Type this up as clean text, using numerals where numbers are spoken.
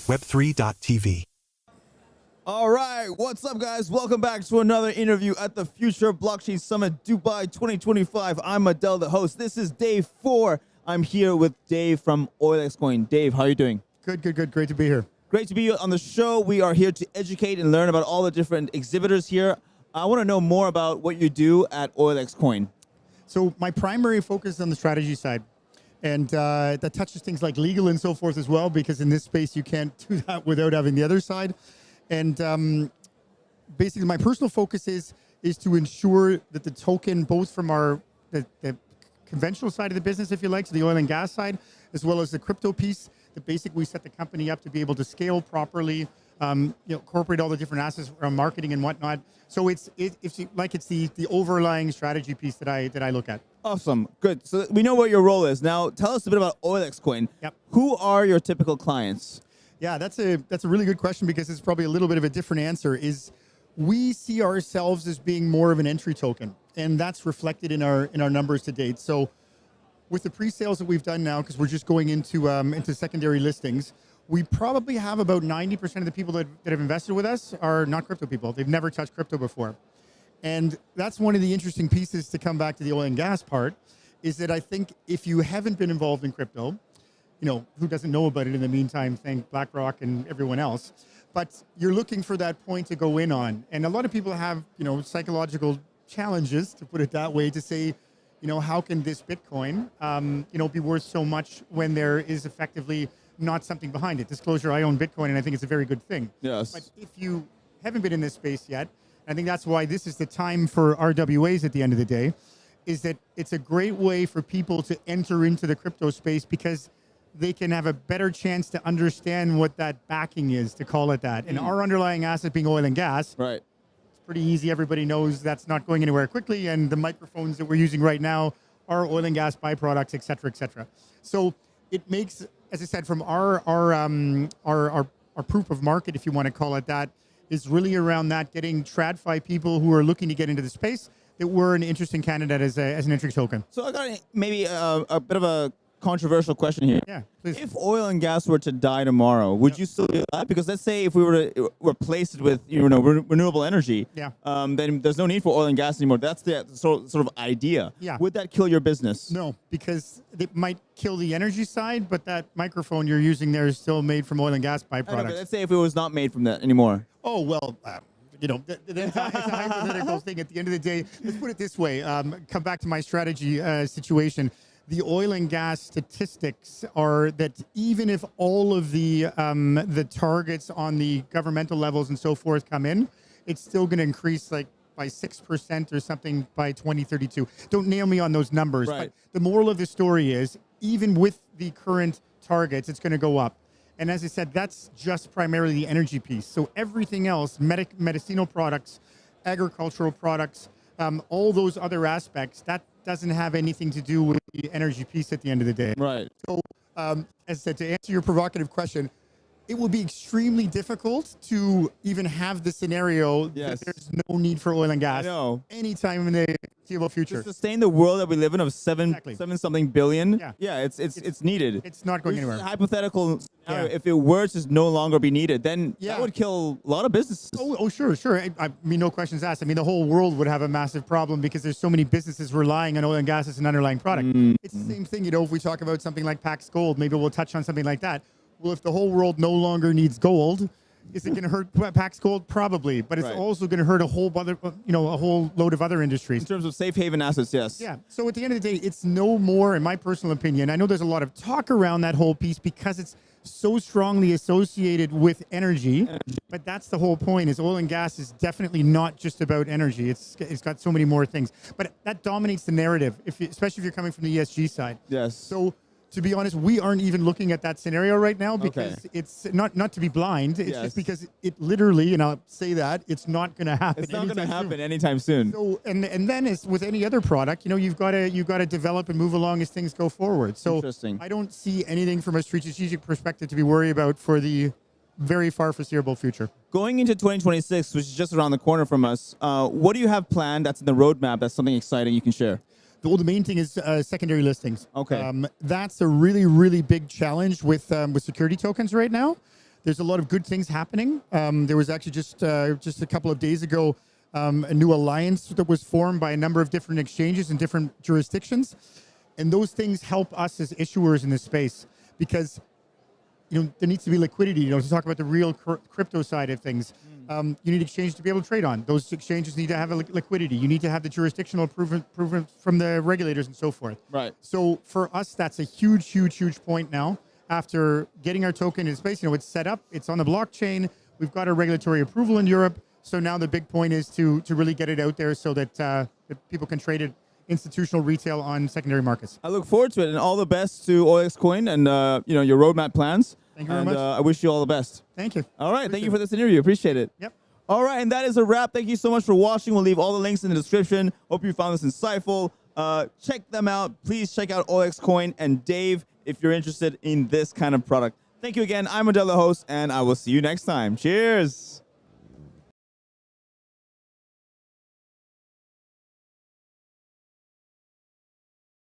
Web3.tv. All right, what's up, guys? Welcome back to another interview at the Future Blockchain Summit Dubai 2025. I'm Adele, the host. This is day 4. I'm here with Dave from OilXCoin. Dave, how are you doing? Good. Great to be here. Great to be on the show. We are here to educate and learn about all the different exhibitors here. I want to know more about what you do at OilXCoin. So my primary focus is on the strategy side. And that touches things like legal and so forth as well, because in this space, you can't do that without having the other side. And basically, my personal focus is to ensure that the token, both from the conventional side of the business, if you like, so the oil and gas side, as well as the crypto piece, that basically we set the company up to be able to scale properly, incorporate all the different assets around marketing and whatnot. So it's the overlying strategy piece that I look at. Awesome. Good. So we know what your role is. Now, tell us a bit about OilXCoin. Yep. Who are your typical clients? Yeah, that's a really good question, because it's probably a little bit of a different answer. Is we see ourselves as being more of an entry token, and that's reflected in our numbers to date. So with the pre-sales that we've done now, because we're just going into secondary listings, we probably have about 90% of the people that have invested with us are not crypto people. They've never touched crypto before. And that's one of the interesting pieces to come back to the oil and gas part, is that I think if you haven't been involved in crypto, who doesn't know about it in the meantime, thank BlackRock and everyone else, but you're looking for that point to go in on. And a lot of people have, psychological challenges, to put it that way, to say, how can this Bitcoin, be worth so much when there is effectively not something behind it. Disclosure, I own Bitcoin, and I think it's a very good thing. Yes. But if you haven't been in this space yet, I think that's why this is the time for RWAs at the end of the day, is that it's a great way for people to enter into the crypto space, because they can have a better chance to understand what that backing is, to call it that. And our underlying asset being oil and gas, right? It's pretty easy. Everybody knows that's not going anywhere quickly. And the microphones that we're using right now are oil and gas byproducts, et cetera, et cetera. So it makes, as I said, from our proof of market, if you want to call it that, is really around that, getting TradFi people who are looking to get into the space that we're an interesting candidate as an entry token. So I got maybe a bit of a controversial question here. Yeah, please. If oil and gas were to die tomorrow, would you still do that? Because let's say if we were to replace it with renewable energy, then there's no need for oil and gas anymore. That's the sort of idea. Yeah. Would that kill your business? No, because it might kill the energy side, but that microphone you're using there is still made from oil and gas byproducts. I know, but let's say if it was not made from that anymore. Oh, well, it's a hypothetical thing. At the end of the day, let's put it this way. Come back to my strategy situation. The oil and gas statistics are that even if all of the targets on the governmental levels and so forth come in, it's still going to increase like by 6% or something by 2032. Don't nail me on those numbers. Right. But the moral of the story is, even with the current targets, it's going to go up. And as I said, that's just primarily the energy piece. So everything else, medicinal products, agricultural products, all those other aspects, that doesn't have anything to do with the energy piece at the end of the day. Right. So as I said, to answer your provocative question, it would be extremely difficult to even have the scenario that there's no need for oil and gas anytime in the foreseeable future. To sustain the world that we live in of seven something billion, it's needed. It's not going anywhere. Hypothetical scenario, if it were to no longer be needed, then that would kill a lot of businesses. Oh, sure. I mean, no questions asked. I mean, the whole world would have a massive problem, because there's so many businesses relying on oil and gas as an underlying product. It's the same thing, if we talk about something like Pax Gold, maybe we'll touch on something like that. Well, if the whole world no longer needs gold, is it going to hurt Pax Gold? Probably, but it's also going to hurt a whole load of other industries. In terms of safe haven assets, yes. Yeah. So at the end of the day, it's no more, in my personal opinion. I know there's a lot of talk around that whole piece because it's so strongly associated with energy. But that's the whole point. Is oil and gas is definitely not just about energy. It's got so many more things. But that dominates the narrative, especially if you're coming from the ESG side. Yes. So, to be honest, we aren't even looking at that scenario right now, because it's not to be blind. It's just because it literally, and I'll say that, it's not going to happen. It's not going to happen anytime soon. So, and then as with any other product, you've got to develop and move along as things go forward. So I don't see anything from a strategic perspective to be worried about for the very far foreseeable future. Going into 2026, which is just around the corner from us, what do you have planned that's in the roadmap that's something exciting you can share? Well, the main thing is secondary listings. Okay. That's a really, really big challenge with security tokens right now. there's a lot of good things happening. There was actually just a couple of days ago a new alliance that was formed by a number of different exchanges in different jurisdictions, and those things help us as issuers in this space because there needs to be liquidity. To talk about the real crypto side of things, you need exchange to be able to trade on. Those exchanges need to have a liquidity. You need to have the jurisdictional approval from the regulators and so forth. Right. So for us, that's a huge point now. After getting our token in space, it's set up, it's on the blockchain. We've got a regulatory approval in Europe. So now the big point is to really get it out there so that people can trade it institutional retail on secondary markets. I look forward to it, and all the best to OilXCoin and your roadmap plans. Thank you very much. I wish you all the best. Thank you. All right, thank you for this interview. Appreciate it. Yep. All right, and that is a wrap. Thank you so much for watching. We'll leave all the links in the description. Hope you found this insightful. Check them out. Please check out OilXCoin and Dave if you're interested in this kind of product. Thank you again. I'm Adele, the host, and I will see you next time. Cheers.